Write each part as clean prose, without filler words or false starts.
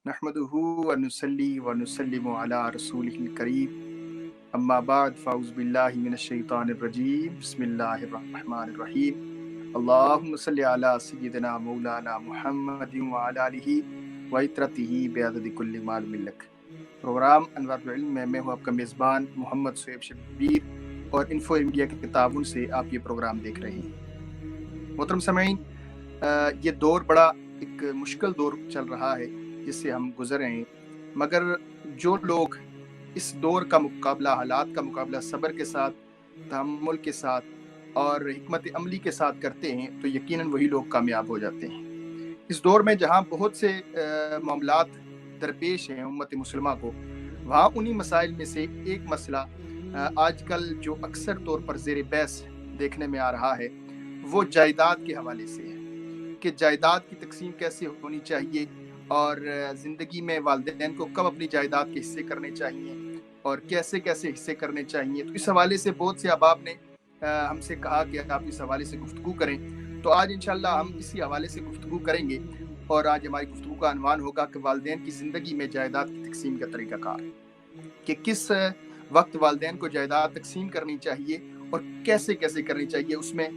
نحمدہ ونصلی ونسلم علی رسولہ الکریم اما بعد فاعوذ باللہ من الشیطان الرجیم بسم اللہ الرحمن الرحیم اللہم صلی علی سیدنا مولانا محمد وعلی آلہ وعطرتہ بعدد کل معلوم لک۔ پروگرام انوار العلم میں ہوں آپ کا میزبان محمد سہیب شبیر اور انفو انڈیا کے تعاون سے آپ یہ پروگرام دیکھ رہے ہیں۔ محترم سامعین، یہ دور بڑا ایک مشکل دور چل رہا ہے جس سے ہم گزرے ہیں، مگر جو لوگ اس دور کا مقابلہ، حالات کا مقابلہ صبر کے ساتھ، تحمل کے ساتھ اور حکمت عملی کے ساتھ کرتے ہیں تو یقیناً وہی لوگ کامیاب ہو جاتے ہیں۔ اس دور میں جہاں بہت سے معاملات درپیش ہیں امت مسلمہ کو، وہاں انہی مسائل میں سے ایک مسئلہ آج کل جو اکثر طور پر زیر بحث دیکھنے میں آ رہا ہے وہ جائیداد کے حوالے سے ہے کہ جائیداد کی تقسیم کیسے ہونی چاہیے اور زندگی میں والدین کو کب اپنی جائیداد کے حصے کرنے چاہیے اور کیسے کیسے حصے کرنے چاہیے۔ تو اس حوالے سے بہت سے احباب نے ہم سے کہا کہ آپ اس حوالے سے گفتگو کریں، تو آج انشاءاللہ ہم اسی حوالے سے گفتگو کریں گے، اور آج ہماری گفتگو کا عنوان ہوگا کہ والدین کی زندگی میں جائیداد کی تقسیم کا طریقہ کار، کہ کس وقت والدین کو جائیداد تقسیم کرنی چاہیے اور کیسے کیسے کرنی چاہیے، اس میں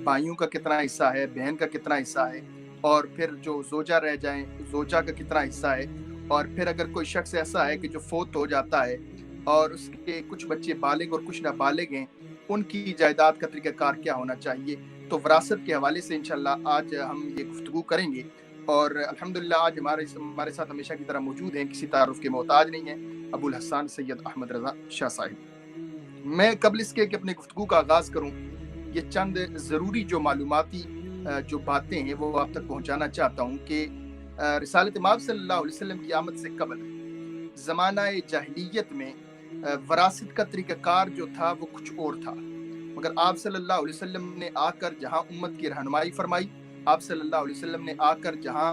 بھائیوں کا کتنا حصہ ہے، بہن کا کتنا حصہ ہے، اور پھر جو زوجہ رہ جائیں زوجہ کا کتنا حصہ ہے، اور پھر اگر کوئی شخص ایسا ہے کہ جو فوت ہو جاتا ہے اور اس کے کچھ بچے بالغ اور کچھ نابالغ ہیں، ان کی جائیداد کا طریقہ کار کیا ہونا چاہیے۔ تو وراثت کے حوالے سے انشاءاللہ آج ہم یہ گفتگو کریں گے، اور الحمدللہ آج ہمارے ساتھ ہمیشہ کی طرح موجود ہیں، کسی تعارف کے محتاج نہیں ہیں، ابو الحسن سید احمد رضا شاہ صاحب۔ میں قبل اس کے کہ اپنے گفتگو کا آغاز کروں، یہ چند ضروری جو معلوماتی جو باتیں ہیں وہ آپ تک پہنچانا چاہتا ہوں کہ رسالت مآب صلی اللہ علیہ وسلم کی آمد سے قبل زمانہ جاہلیت میں وراثت کا طریقہ کار جو تھا وہ کچھ اور تھا، مگر آپ صلی اللہ علیہ وسلم نے آ کر جہاں امت کی رہنمائی فرمائی، آپ صلی اللہ علیہ وسلم نے آ کر جہاں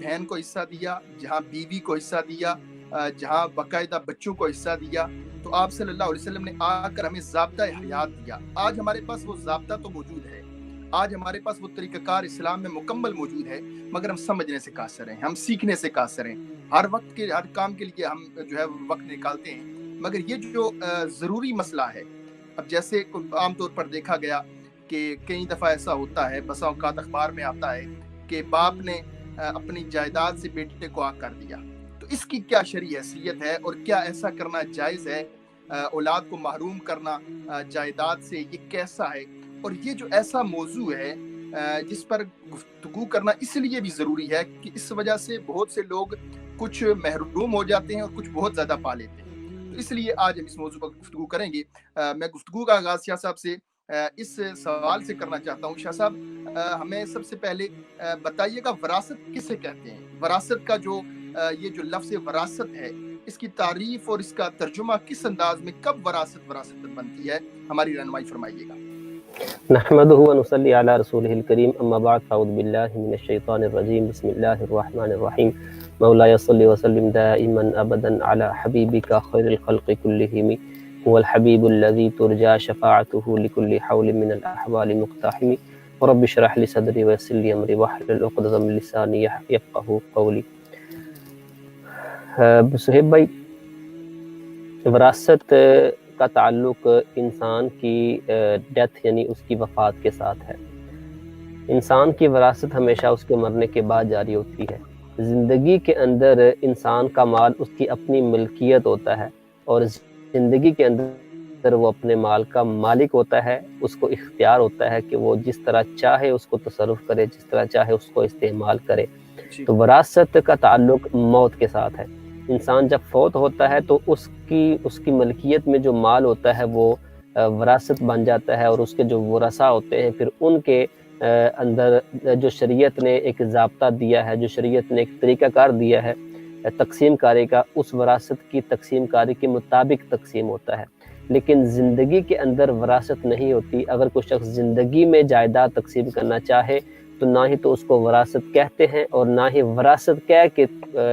بہن کو حصہ دیا، جہاں بیوی کو حصہ دیا، جہاں باقاعدہ بچوں کو حصہ دیا، تو آپ صلی اللہ علیہ وسلم نے آ کر ہمیں ضابطہ حیات دیا۔ آج ہمارے پاس وہ ضابطہ تو موجود ہے، آج ہمارے پاس وہ طریقہ کار اسلام میں مکمل موجود ہے، مگر ہم سمجھنے سے قاصر ہیں، ہم سیکھنے سے قاصر ہیں۔ ہر وقت کے ہر کام کے لیے ہم جو ہے وقت نکالتے ہیں، مگر یہ جو ضروری مسئلہ ہے، اب جیسے عام طور پر دیکھا گیا کہ کئی دفعہ ایسا ہوتا ہے، بسا اوقات اخبار میں آتا ہے کہ باپ نے اپنی جائیداد سے بیٹے کو آگ کر دیا، تو اس کی کیا شرعی حیثیت ہے اور کیا ایسا کرنا جائز ہے؟ اولاد کو محروم کرنا جائیداد سے یہ کیسا ہے؟ اور یہ جو ایسا موضوع ہے جس پر گفتگو کرنا اس لیے بھی ضروری ہے کہ اس وجہ سے بہت سے لوگ کچھ محروم ہو جاتے ہیں اور کچھ بہت زیادہ پا لیتے ہیں۔ تو اس لیے آج ہم اس موضوع پر گفتگو کریں گے۔ میں گفتگو کا آغاز شاہ صاحب سے اس سوال سے کرنا چاہتا ہوں۔ شاہ صاحب، ہمیں سب سے پہلے بتائیے گا وراثت کسے کہتے ہیں؟ وراثت کا جو یہ جو لفظ وراثت ہے، اس کی تعریف اور اس کا ترجمہ کس انداز میں، کب وراثت بنتی ہے؟ ہماری رہنمائی فرمائیے گا۔ نحمده ونصلي على رسوله الكريم اما بعد فاعوذ بالله من الشيطان الرجيم بسم الله الرحمن الرحيم مولاي صل وسلم دائما ابدا على حبيبك خير الخلق كلهم هو الحبيب الذي ترجى شفاعته لكل حول من الاحوال مقتحم ورب اشرح لي صدري ويسر لي امري واحلل عقدة من لساني يفقهوا قولي۔ صہیب بھائی، وراثت کا تعلق انسان کی ڈیتھ یعنی اس کی وفات کے ساتھ ہے۔ انسان کی وراثت ہمیشہ اس کے مرنے کے بعد جاری ہوتی ہے۔ زندگی کے اندر انسان کا مال اس کی اپنی ملکیت ہوتا ہے، اور زندگی کے اندر وہ اپنے مال کا مالک ہوتا ہے، اس کو اختیار ہوتا ہے کہ وہ جس طرح چاہے اس کو تصرف کرے، جس طرح چاہے اس کو استعمال کرے۔ تو وراثت کا تعلق موت کے ساتھ ہے۔ انسان جب فوت ہوتا ہے تو اس کی ملکیت میں جو مال ہوتا ہے وہ وراثت بن جاتا ہے، اور اس کے جو ورثاء ہوتے ہیں پھر ان کے اندر جو شریعت نے ایک ضابطہ دیا ہے، جو شریعت نے ایک طریقہ کار دیا ہے تقسیم کاری کا، اس وراثت کی تقسیم کاری کے مطابق تقسیم ہوتا ہے۔ لیکن زندگی کے اندر وراثت نہیں ہوتی۔ اگر کوئی شخص زندگی میں جائیداد تقسیم کرنا چاہے تو نہ ہی تو اس کو وراثت کہتے ہیں، اور نہ ہی وراثت کہہ کے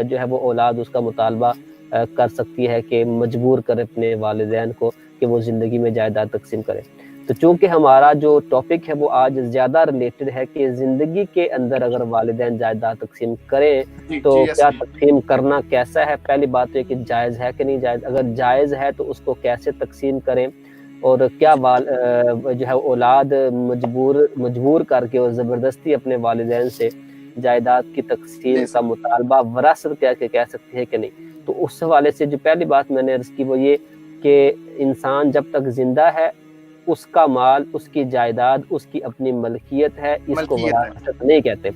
جو ہے وہ اولاد اس کا مطالبہ کر سکتی ہے کہ مجبور کرے اپنے والدین کو کہ وہ زندگی میں جائیداد تقسیم کرے۔ تو چونکہ ہمارا جو ٹاپک ہے وہ آج زیادہ ریلیٹڈ ہے کہ زندگی کے اندر اگر والدین جائیداد تقسیم کریں تو کیا تقسیم کرنا کیسا ہے. پہلی بات یہ کہ جائز ہے کہ نہیں جائز. اگر جائز ہے تو اس کو کیسے تقسیم کریں, اور کیا جو ہے اولاد مجبور کر کے اور زبردستی اپنے والدین سے جائیداد کی تقسیم کا مطالبہ وراثت کہہ سکتی ہے کہ نہیں. تو اس حوالے سے جو پہلی بات میں نے عرض کی وہ یہ کہ انسان جب تک زندہ ہے اس کا مال, اس کی جائیداد اس کی اپنی ملکیت ہے, اس کو وراثت نہیں کہتے.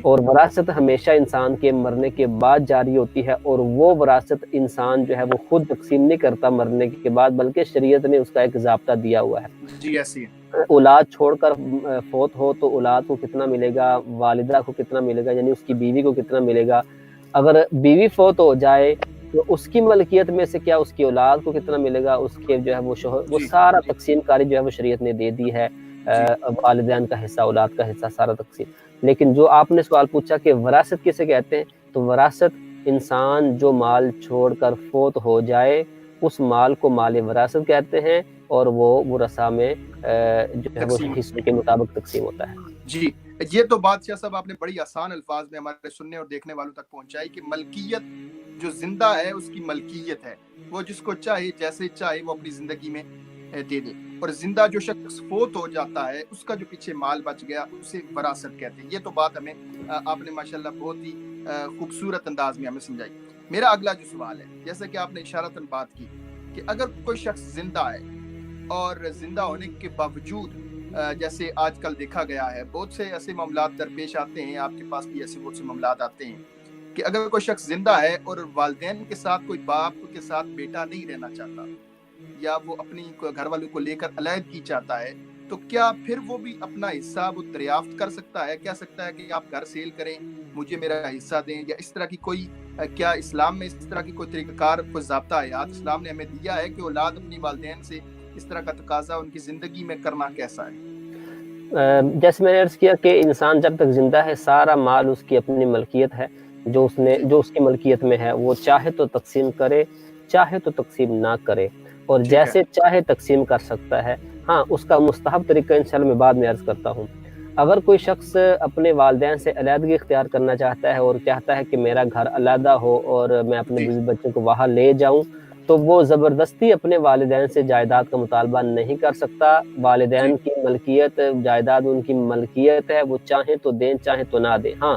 اور وراثت ہمیشہ انسان کے مرنے کے بعد جاری ہوتی ہے, اور وہ وراثت انسان جو ہے وہ خود تقسیم نہیں کرتا مرنے کے بعد, بلکہ شریعت نے اس کا ایک ضابطہ دیا ہوا ہے. اولاد چھوڑ کر فوت ہو تو اولاد کو کتنا ملے گا, والدہ کو کتنا ملے گا, یعنی اس کی بیوی کو کتنا ملے گا. اگر بیوی فوت ہو جائے تو اس کی ملکیت میں سے کیا اس کی اولاد کو کتنا ملے گا, اس کے جو ہے وہ شوہر, وہ سارا تقسیم کاری جو ہے وہ شریعت نے دے دی ہے. والدین کا حصہ, اولاد کا حصہ, سارا تقسیم. لیکن جو آپ نے سوال پوچھا کہ وراثت کسے کہتے ہیں, تو وراثت انسان جو مال چھوڑ کر فوت ہو جائے اس مال کو مال وراثت کہتے ہیں, اور وہ ورثہ میں جو ہے وہ حصے کے مطابق تقسیم ہوتا ہے. جی, یہ تو بات شاہ صاحب آپ نے بڑی آسان الفاظ میں ہمارے سننے اور دیکھنے والوں تک پہنچائی کہ ملکیت جو زندہ ہے اس کی ملکیت ہے, وہ جس کو چاہے جیسے چاہے وہ اپنی زندگی میں دے دے, اور زندہ جو شخص فوت ہو جاتا ہے اس کا جو پیچھے مال بچ گیا اسے وراثت کہتے ہیں. یہ تو بات ہمیں آپ نے ماشاءاللہ بہت ہی خوبصورت انداز میں ہمیں سمجھائی. میرا اگلا جو سوال ہے, جیسا کہ آپ نے اشارتاً بات کی کہ اگر کوئی شخص زندہ ہے اور زندہ ہونے کے باوجود جیسے آج کل دیکھا گیا ہے بہت سے ایسے معاملات درپیش آتے ہیں, آپ کے پاس بھی ایسے بہت سے معاملات آتے ہیں کہ اگر کوئی شخص زندہ ہے اور والدین کے ساتھ کوئی باپ کے ساتھ بیٹا نہیں رہنا چاہتا, یا وہ اپنی گھر والوں کو لے کر علیحدگی چاہتا ہے, تو کیا پھر وہ بھی اپنا حصہ وہ دریافت کر سکتا ہے؟ کہہ سکتا ہے کہ آپ گھر سیل کریں, مجھے میرا حصہ دیں, یا اس طرح کی کوئی, کیا اسلام میں اس طرح کی کوئی طریقہ کار, کوئی ضابطہ حیات اسلام نے ہمیں دیا ہے کہ اولاد اپنی والدین سے اس طرح کا تقاضا ان کی زندگی میں کرنا کیسا ہے؟ جیسے میں نے عرض کیا کہ انسان جب تک زندہ ہے سارا مال اس کی اپنی ملکیت ہے, جو اس کی ملکیت میں ہے, وہ چاہے تو تقسیم کرے چاہے تو تقسیم نہ کرے, اور جیسے چاہے تقسیم کر سکتا ہے. ہاں, اس کا مستحب طریقہ انشاءاللہ میں بعد میں عرض کرتا ہوں. اگر کوئی شخص اپنے والدین سے علیحدگی اختیار کرنا چاہتا ہے اور چاہتا ہے کہ میرا گھر علیحدہ ہو اور میں اپنے بچوں کو وہاں لے جاؤں, تو وہ زبردستی اپنے والدین سے جائیداد کا مطالبہ نہیں کر سکتا. والدین کی ملکیت, جائیداد ان کی ملکیت ہے, وہ چاہیں تو دیں چاہیں تو نہ دیں. ہاں,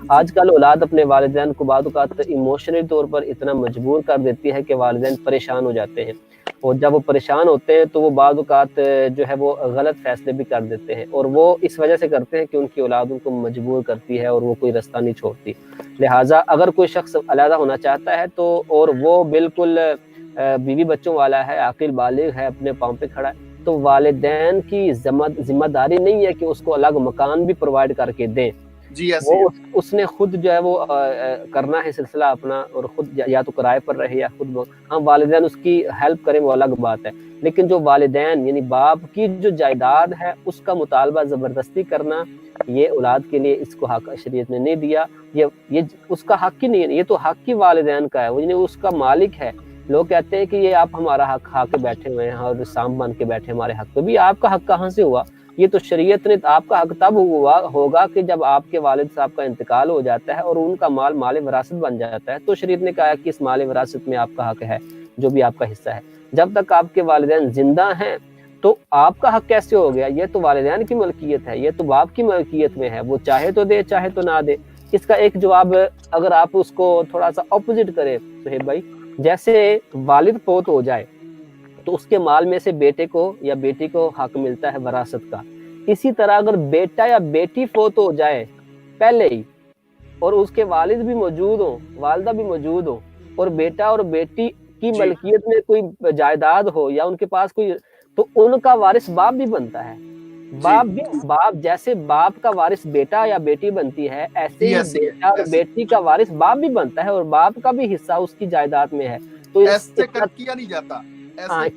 آج کل اولاد اپنے والدین کو بعض اوقات ایموشنلی طور پر اتنا مجبور کر دیتی ہے کہ والدین پریشان ہو جاتے ہیں, اور جب وہ پریشان ہوتے ہیں تو وہ بعض اوقات جو ہے وہ غلط فیصلے بھی کر دیتے ہیں, اور وہ اس وجہ سے کرتے ہیں کہ ان کی اولاد ان کو مجبور کرتی ہے اور وہ کوئی رستہ نہیں چھوڑتی. لہٰذا اگر کوئی شخص علیحدہ ہونا چاہتا ہے تو, اور وہ بالکل بیوی بچوں والا ہے, عاقل بالغ ہے, اپنے پاؤں پہ کھڑا ہے, تو والدین کی ذمہ داری نہیں ہے کہ اس کو الگ مکان بھی پرووائڈ کر کے دیں. وہ اس نے خود جو ہے وہ کرنا ہے سلسلہ اپنا, اور خود یا تو کرائے پر رہے یا خود. ہاں, والدین اس کی ہیلپ کریں وہ الگ بات ہے, لیکن جو والدین یعنی باپ کی جو جائیداد ہے اس کا مطالبہ زبردستی کرنا, یہ اولاد کے لیے اس کو حق شریعت نے نہیں دیا. یہ اس کا حق ہی نہیں ہے, یہ تو حق ہی والدین کا ہے, یعنی اس کا مالک ہے. لوگ کہتے ہیں کہ یہ آپ ہمارا حق کھا کے بیٹھے ہوئے ہیں اور سام بن کے بیٹھے ہمارے حق پہ. بھی آپ کا حق کہاں سے ہوا؟ یہ تو شریعت نے, آپ کا حق تب ہوگا کہ جب آپ کے والد صاحب کا انتقال ہو جاتا ہے اور ان کا مال مال وراثت بن جاتا ہے, تو شریعت نے کہا کہ اس مال وراثت میں آپ کا حق ہے, جو بھی آپ کا حصہ ہے. جب تک آپ کے والدین زندہ ہیں تو آپ کا حق کیسے ہو گیا؟ یہ تو والدین کی ملکیت ہے, یہ تو باپ کی ملکیت میں ہے, وہ چاہے تو دے چاہے تو نہ دے. اس کا ایک جواب اگر آپ اس کو تھوڑا سا اپوزٹ کریں سہیب بھائی, جیسے والد فوت ہو جائے تو اس کے مال میں سے بیٹے کو یا بیٹی کو حق ملتا ہے وراثت کا. اسی طرح اگر بیٹا یا بیٹی فوت ہو جائے پہلے ہی, اور اس کے والد بھی موجود ہوں, والدہ بھی موجود ہوں, اور بیٹا اور بیٹی کی ملکیت میں کوئی جائیداد ہو یا ان کے پاس کوئی, تو ان کا وارث باپ بھی بنتا ہے. باپ جیسے باپ کا وارث بیٹا یا بیٹی بنتی ہے, ایسے ہی بیٹا اور بیٹی کا وارث باپ بھی بنتا ہے, اور باپ کا بھی حصہ اس کی جائیداد میں ہے. تو ایسے کیا نہیں جاتا,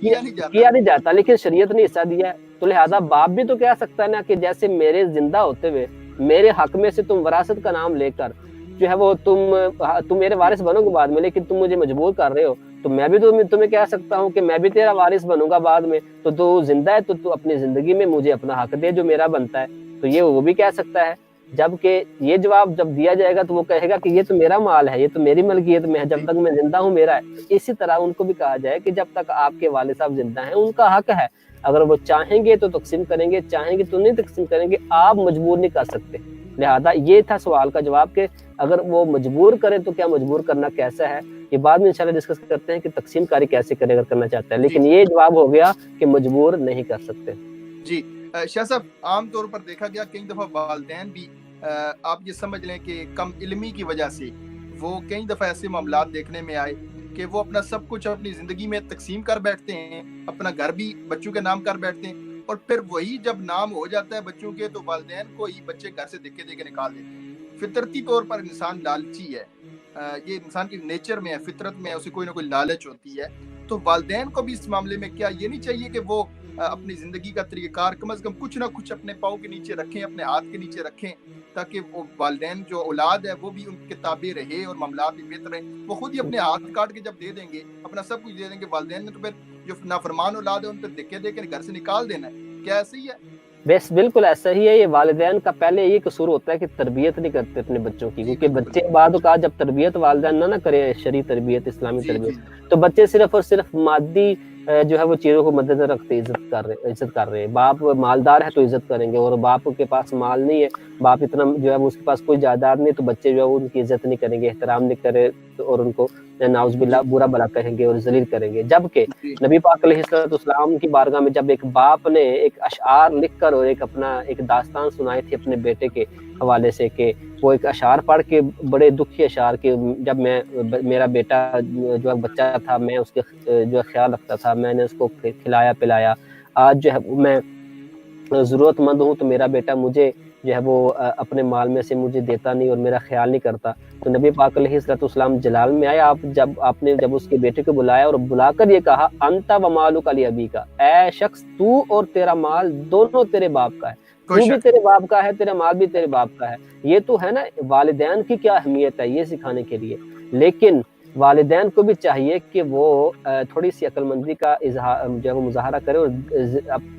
کیا نہیں جاتا, لیکن شریعت نے حصہ دیا ہے. تو لہذا باپ بھی تو کہہ سکتا ہے نا کہ جیسے میرے زندہ ہوتے ہوئے میرے حق میں سے تم وراثت کا نام لے کر جو ہے وہ تم میرے وارث بنو گے بعد میں، لیکن تم مجھے مجبور کر رہے ہو، تو میں بھی تمہیں کہہ سکتا ہوں کہ میں بھی تیرا وارث بنوں گا بعد میں، تو زندہ ہے تو اپنی زندگی میں مجھے اپنا حق دے جو میرا بنتا ہے. تو یہ وہ بھی کہہ سکتا ہے. جبکہ یہ جواب جب دیا جائے گا تو وہ کہے گا کہ یہ تو میرا مال ہے، یہ تو میری ملکیت میں ہے، جب تک میں زندہ ہوں میرا ہے. اسی طرح ان کو بھی کہا جائے کہ جب تک آپ کے والد صاحب زندہ ہیں ان کا حق ہے، اگر وہ چاہیں گے تو تقسیم کریں گے، چاہیں گے تو نہیں تقسیم کریں گے، آپ مجبور نہیں کر سکتے. لہذا یہ تھا سوال کا جواب کہ اگر وہ مجبور کریں تو کیا مجبور کرنا کیسا ہے، یہ بعد میں انشاءاللہ ڈسکس کرتے ہیں کہ تقسیم کاری کیسے کرے اگر کرنا چاہتا ہے، لیکن یہ جواب ہو گیا کہ مجبور نہیں کر سکتے. جی شاہ صاحب، عام طور پر دیکھا گیا کئی دفعہ والدین بھی آپ یہ سمجھ لیں کہ کم علمی کی وجہ سے وہ کئی دفعہ ایسے معاملات دیکھنے میں آئے کہ وہ اپنا سب کچھ اپنی زندگی میں تقسیم کر بیٹھتے ہیں، اپنا گھر بھی بچوں کے نام کر بیٹھتے ہیں، اور پھر وہی جب نام ہو جاتا ہے بچوں کے تو والدین کو ہی بچے گھر سے دھکے دے کے نکال دیتے ہیں. فطرتی طور پر انسان لالچی ہے، یہ انسان کی نیچر میں ہے، فطرت میں ہے، اسے کوئی نہ کوئی لالچ ہوتی ہے. تو والدین کو بھی اس معاملے میں کیا یہ نہیں چاہیے کہ وہ اپنی زندگی کا طریقہ کار کم از کم کچھ نہ کچھ اپنے پاؤں کے نیچے رکھیں، اپنے ہاتھ کے نیچے رکھیں، تاکہ وہ والدین جو اولاد ہے وہ بھی ان کے تابع رہے اور معاملات بھی بہتر رہیں. وہ خود ہی اپنے ہاتھ کاٹ کے جب دے دیں گے، اپنا سب کچھ دے دیں گے، والدین نے تو پھر جو نافرمان اولاد ہے ان پہ دھکے دے کے گھر سے نکال دینا ہے. کیا ایسے ہی ہے؟ بس بالکل ایسا ہی ہے. یہ والدین کا پہلے یہ قصور ہوتا ہے کہ تربیت نہیں کرتے اپنے بچوں کی، کیونکہ بچے بعد اوقات جب تربیت والدین نہ کریں، شرعی تربیت، اسلامی تربیت، تو بچے صرف اور صرف مادی جو ہے وہ چیزوں کو مد نظر رکھتے عزت کر رہے ہیں. باپ مالدار ہے تو عزت کریں گے، اور باپ کے پاس مال نہیں ہے، باپ اتنا جو ہے اس کے پاس کوئی جائیداد نہیں، تو بچے جو ہے وہ ان کی عزت نہیں کریں گے، احترام نہیں کرے اور ان کو نعوذ باللہ برا بلا کہیں گے اور ذلیل کریں گے. جبکہ نبی پاک علیہ السلام کی بارگاہ میں جب ایک باپ نے ایک اشعار لکھ کر اور ایک داستان سنائی تھی اپنے بیٹے کے حوالے سے، کہ وہ ایک اشعار پڑھ کے بڑے دکھی اشعار کے، جب میرا بیٹا جو بچہ تھا میں اس کے جو خیال رکھتا تھا، میں نے اس کو کھلایا پلایا، آج جو ہے میں ضرورت مند ہوں تو میرا بیٹا مجھے جو ہے وہ اپنے مال میں سے مجھے دیتا نہیں اور میرا خیال نہیں کرتا. تو نبی پاک علیہ السلام جلال میں آیا، آپ نے جب اس کے بیٹے کو بلایا اور بلا کر یہ کہا انت و مالک لابیک، اے شخص تو اور تیرا مال دونوں تیرے باپ کا ہے، تو بھی تیرے باپ کا ہے، تیرا مال بھی تیرے باپ کا ہے. یہ تو ہے نا والدین کی کیا اہمیت ہے یہ سکھانے کے لیے. لیکن والدین کو بھی چاہیے کہ وہ تھوڑی سی عقل مندی کا جو ہے وہ مظاہرہ کرے، اور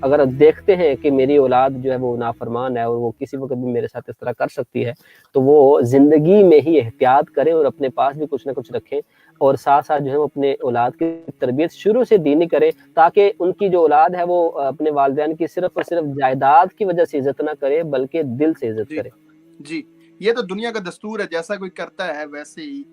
اگر دیکھتے ہیں کہ میری اولاد جو ہے وہ نافرمان ہے اور وہ کسی وقت بھی میرے ساتھ اس طرح کر سکتی ہے، تو وہ زندگی میں ہی احتیاط کریں اور اپنے پاس بھی کچھ نہ کچھ رکھیں، اور ساتھ ساتھ جو ہے وہ اپنے اولاد کی تربیت شروع سے دینی کریں، تاکہ ان کی جو اولاد ہے وہ اپنے والدین کی صرف اور صرف جائیداد کی وجہ سے عزت نہ کرے بلکہ دل سے عزت کرے. جی یہ تو دنیا کا دستور ہے، جیسا کوئی کرتا ہے ویسے ہی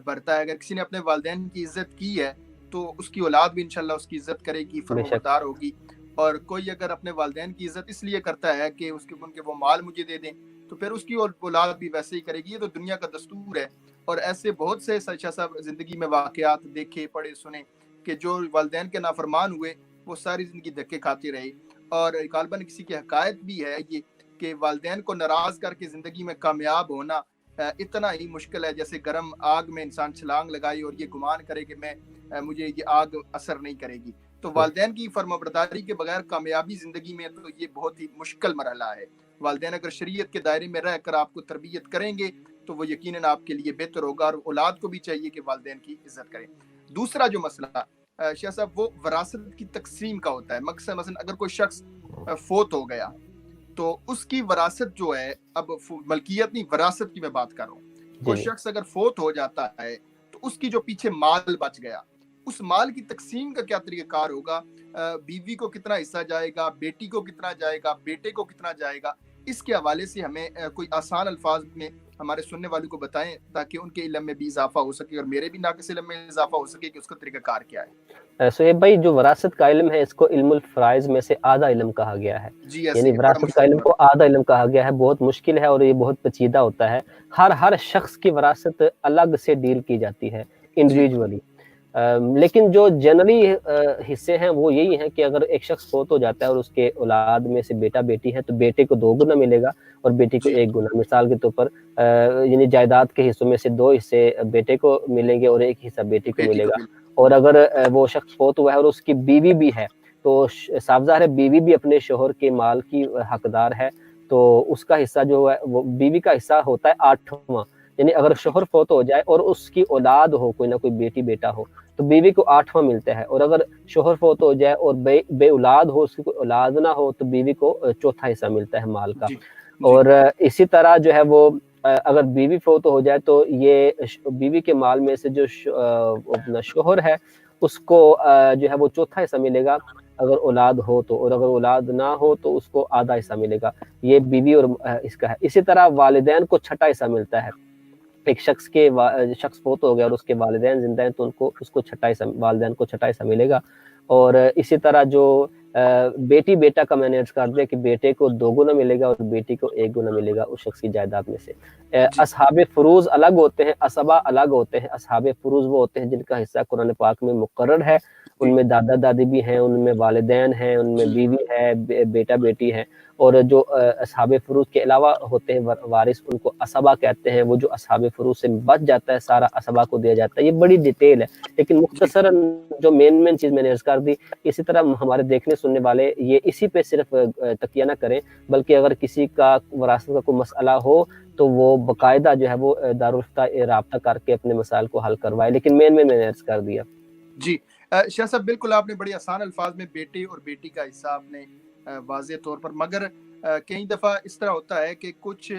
برتا ہے. اگر کسی نے اپنے والدین کی عزت کی ہے تو اس کی اولاد بھی انشاءاللہ اس کی عزت کرے گی، فرمانبردار ہوگی. اور کوئی اگر اپنے والدین کی عزت اس لیے کرتا ہے کہ ان کے وہ مال مجھے دے دیں، تو پھر اس کی اولاد بھی ویسے ہی کرے گی. یہ تو دنیا کا دستور ہے. اور ایسے بہت سے شاہ صاحب زندگی میں واقعات دیکھے، پڑھے، سنے کہ جو والدین کے نافرمان ہوئے وہ ساری زندگی دھکے کھاتے رہے. اور غالباً کسی کی حقائق بھی ہے یہ کہ والدین کو ناراض کر کے زندگی میں کامیاب ہونا اتنا ہی مشکل ہے جیسے گرم آگ میں انسان چھلانگ لگائے اور یہ گمان کرے کہ مجھے یہ آگ اثر نہیں کرے گی. تو والدین کی فرمانبرداری کے بغیر کامیابی زندگی میں تو یہ بہت ہی مشکل مرحلہ ہے. والدین اگر شریعت کے دائرے میں رہ کر آپ کو تربیت کریں گے تو وہ یقیناً آپ کے لیے بہتر ہوگا، اور اولاد کو بھی چاہیے کہ والدین کی عزت کریں. دوسرا جو مسئلہ شاہ صاحب وہ وراثت کی تقسیم کا ہوتا ہے. مثلا اگر کوئی شخص فوت ہو گیا تو اس کی وراثت جو ہے، اب ملکیت نہیں وراثت کی میں بات کر رہا ہوں، کوئی شخص اگر فوت ہو جاتا ہے تو اس کی جو پیچھے مال بچ گیا، اس مال کی تقسیم کا کیا طریقہ کار ہوگا؟ بیوی کو کتنا حصہ جائے گا، بیٹی کو کتنا جائے گا، بیٹے کو کتنا جائے گا؟ اس کے حوالے سے ہمیں کوئی آسان الفاظ میں ہمارے سننے والوں کو بتائیں تاکہ ان کے علم میں بھی اضافہ ہو سکے اور میرے بھی ناقص علم میں اضافہ ہو سکے کہ اس کا طریقہ کار کیا ہے. سہیب بھائی، جو وراثت کا علم ہے اس کو علم الفرائض میں سے آدھا علم کہا گیا ہے. یعنی وراثت کا علم کو آدھا علم کہا گیا ہے. بہت مشکل ہے اور یہ بہت پیچیدہ ہوتا ہے. ہر شخص کی وراثت الگ سے ڈیل کی جاتی ہے انڈیویجولی. لیکن جو جنرلی حصے ہیں وہ یہی ہیں کہ اگر ایک شخص فوت ہو جاتا ہے اور اس کے اولاد میں سے بیٹا بیٹی ہے تو بیٹے کو 2 گنا ملے گا اور بیٹی کو 1 گنا. مثال کے طور پر یعنی جائیداد کے حصوں میں سے 2 حصے بیٹے کو ملیں گے اور 1 حصہ بیٹی کو ملے گا. اور اگر وہ شخص فوت ہوا ہے اور اس کی بیوی بھی ہے تو صاف ظاہر ہے بیوی بھی اپنے شوہر کے مال کی حقدار ہے، تو اس کا حصہ جو ہے وہ بیوی کا حصہ ہوتا ہے 8واں. یعنی اگر شوہر فوت ہو جائے اور اس کی اولاد ہو، کوئی نہ کوئی بیٹی بیٹا ہو، تو بیوی کو 8واں ملتا ہے، اور اگر شوہر فوت ہو جائے اور بے اولاد ہو، اس کی کوئی اولاد نہ ہو، تو بیوی کو 4تھا حصہ ملتا ہے مال کا۔ جی اور اسی طرح جو ہے وہ اگر بیوی فوت ہو جائے تو یہ بیوی کے مال میں سے جو اپنا شوہر ہے اس کو جو ہے وہ 4تھا حصہ ملے گا اگر اولاد ہو تو، اور اگر اولاد نہ ہو تو اس کو آدھا حصہ ملے گا۔ یہ بیوی اور اس کا ہے۔ اسی طرح والدین کو 6ٹھا حصہ ملتا ہے۔ ایک شخص فوت ہو گیا اور اس کے والدین زندہ ہیں تو اس کو 6ٹھا حصہ، والدین کو 6ٹھا حصہ ملے گا۔ اور اسی طرح جو بیٹی بیٹا کا میں نے عرض کر دیا کہ بیٹے کو 2 گنا ملے گا اور بیٹی کو 1 گنا ملے گا اس شخص کی جائیداد میں سے۔ اصحاب فروض الگ ہوتے ہیں، اسبا الگ ہوتے ہیں۔ اصحاب فروض وہ ہوتے ہیں جن کا حصہ قرآن پاک میں مقرر ہے، ان میں دادا دادی بھی ہیں، ان میں والدین ہیں، ان میں بیوی ہے، بیٹا بیٹی ہے۔ اور جو اصحاب فروض کے علاوہ ہوتے ہیں وارث، ان کو اسبا کہتے ہیں۔ وہ جو اصحاب فروض سے بچ جاتا ہے سارا اسبا کو دیا جاتا ہے۔ یہ بڑی ڈیٹیل ہے لیکن مختصراً جو مین چیز میں نے عرض کر دی۔ اسی طرح ہمارے دیکھنے سننے والے یہ اسی پہ صرف تکیہ نہ کریں، بلکہ اگر کسی کا وراثت کا کوئی مسئلہ ہو تو وہ باقاعدہ جو ہے وہ دارالفتہ رابطہ کر کے اپنے مسائل کو حل کروائے، لیکن میں نے عرض کر دیا۔ جی شاہ صاحب، بالکل آپ نے بڑی آسان الفاظ میں بیٹے اور بیٹی کا حصہ آپ نے واضح طور پر، مگر کئی دفعہ اس طرح ہوتا ہے کہ کچھ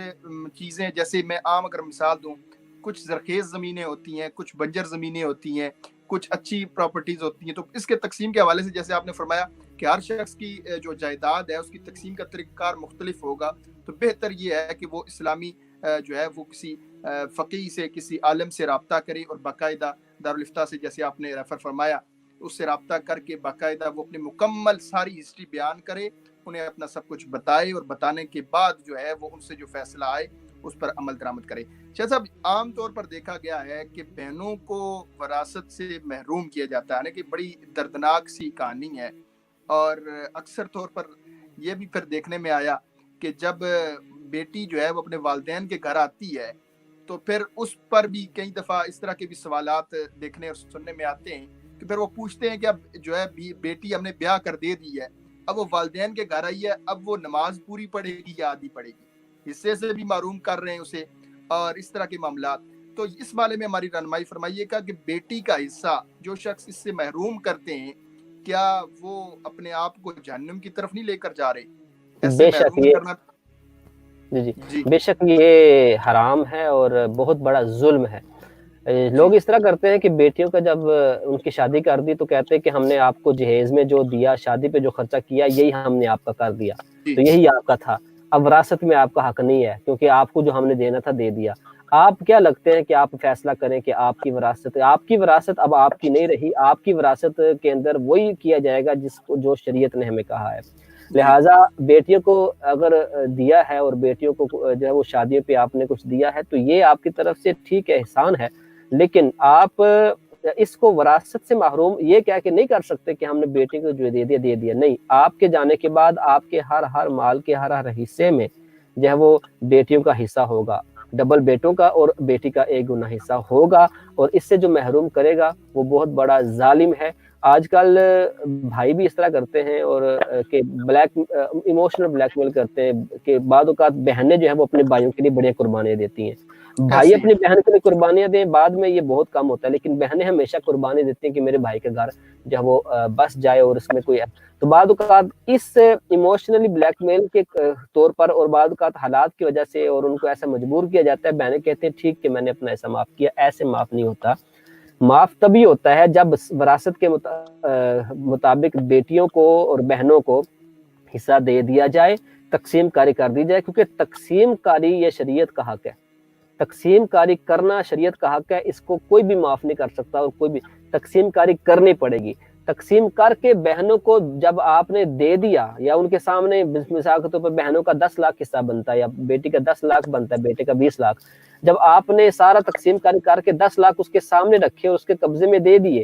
چیزیں، جیسے میں عام اگر مثال دوں، کچھ زرخیز زمینیں ہوتی ہیں، کچھ بنجر زمینیں ہوتی ہیں، کچھ اچھی پراپرٹیز ہوتی ہیں، تو اس کے تقسیم کے حوالے سے جیسے آپ نے فرمایا کہ ہر شخص کی جو جائیداد ہے اس کی تقسیم کا طریقہ کار مختلف ہوگا، تو بہتر یہ ہے کہ وہ اسلامی جو ہے وہ کسی فقیہ سے، کسی عالم سے رابطہ کرے اور باقاعدہ دارالفتہ سے، جیسے آپ نے ریفر فرمایا، اس سے رابطہ کر کے باقاعدہ وہ اپنی مکمل ساری ہسٹری بیان کرے، انہیں اپنا سب کچھ بتائے، اور بتانے کے بعد جو ہے وہ ان سے جو فیصلہ آئے اس پر عمل درآمد کرے۔ شاہ صاحب، عام طور پر دیکھا گیا ہے کہ بہنوں کو وراثت سے محروم کیا جاتا ہے، کہ بڑی دردناک سی کہانی ہے، اور اکثر طور پر یہ بھی پھر دیکھنے میں آیا کہ جب بیٹی جو ہے وہ اپنے والدین کے گھر آتی ہے تو پھر اس پر بھی کئی دفعہ اس طرح کے بھی سوالات دیکھنے اور سننے میں آتے ہیں کہ پھر وہ پوچھتے ہیں کہ اب جو ہے بیٹی ہم نے بیاہ کر دے دی ہے، اب وہ والدین کے گھر آئی ہے، اب وہ نماز پوری پڑھے گی یا آدھی پڑھے گی، حصے سے بھی محروم کر رہے ہیں اسے، اور اس طرح کے معاملات۔ تو اس بارے میں ہماری رہنمائی فرمائیے گا کہ بیٹی کا حصہ جو شخص اس سے محروم کرتے ہیں، کیا وہ اپنے آپ کو جہنم کی طرف نہیں لے کر جا رہے؟ ایسے بے شک محروم یہ کرنا جی بے شک یہ حرام ہے اور بہت بڑا ظلم ہے۔ لوگ اس طرح کرتے ہیں کہ بیٹیوں کا جب ان کی شادی کر دی تو کہتے ہیں کہ ہم نے آپ کو جہیز میں جو دیا، شادی پہ جو خرچہ کیا، یہی ہم نے آپ کا کر دیا، تو یہی آپ کا تھا، اب وراثت میں آپ کا حق نہیں ہے کیونکہ آپ کو جو ہم نے دینا تھا دے دیا۔ آپ کیا لگتے ہیں کہ آپ فیصلہ کریں کہ آپ کی وراثت اب آپ کی نہیں رہی، آپ کی وراثت کے اندر وہی کیا جائے گا جس کو جو شریعت نے ہمیں کہا ہے۔ لہٰذا بیٹیوں کو اگر دیا ہے اور بیٹیوں کو جو ہے وہ شادیوں پہ آپ نے کچھ دیا ہے تو یہ آپ کی طرف سے ٹھیک ہے، احسان ہے، لیکن آپ اس کو وراثت سے محروم یہ کہہ کے نہیں کر سکتے کہ ہم نے بیٹی کو جو دے دیا۔ نہیں، آپ کے جانے کے بعد آپ کے ہر مال کے ہر حصے میں جو ہے وہ بیٹیوں کا حصہ ہوگا، ڈبل بیٹوں کا اور بیٹی کا 1 گنا حصہ ہوگا، اور اس سے جو محروم کرے گا وہ بہت بڑا ظالم ہے۔ آج کل بھائی بھی اس طرح کرتے ہیں اور کہ ایموشنل بلیک میل کرتے ہیں کہ بعض اوقات بہنیں جو ہیں وہ اپنے بھائیوں کے لیے بڑی قربانیاں دیتی ہیں، بھائی اپنی بہن کے لیے قربانیاں دیں، بعد میں یہ بہت کم ہوتا ہے، لیکن بہنیں ہمیشہ قربانی دیتی ہیں کہ میرے بھائی کے گھر جو ہے وہ بس جائے اور اس میں کوئی ہے۔ تو بعض اوقات اس ایموشنلی بلیک میل کے طور پر اور بعض اوقات حالات کی وجہ سے اور ان کو ایسا مجبور کیا جاتا ہے، بہنیں کہتے ہیں ٹھیک کہ میں نے اپنا ایسا معاف کیا۔ ایسے معاف نہیں ہوتا، معاف تبھی ہوتا ہے جب وراثت کے مطابق بیٹیوں کو اور بہنوں کو حصہ دے دیا جائے، تقسیم کاری کر دی جائے، کیونکہ تقسیم کاری یہ شریعت کا حق ہے، تقسیم کاری کرنا شریعت کا حق ہے، اس کو کوئی بھی معاف نہیں کر سکتا، اور کوئی بھی تقسیم کاری کرنی پڑے گی۔ تقسیم کر کے بہنوں کو جب آپ نے دے دیا یا ان کے سامنے مثال کے طور پر بہنوں کا 10 لاکھ حصہ بنتا ہے یا بیٹی کا 10 لاکھ بنتا ہے، بیٹے کا 20 لاکھ، جب آپ نے سارا تقسیم کاری کر کے 10 لاکھ اس کے سامنے رکھے اور اس کے قبضے میں دے دیے،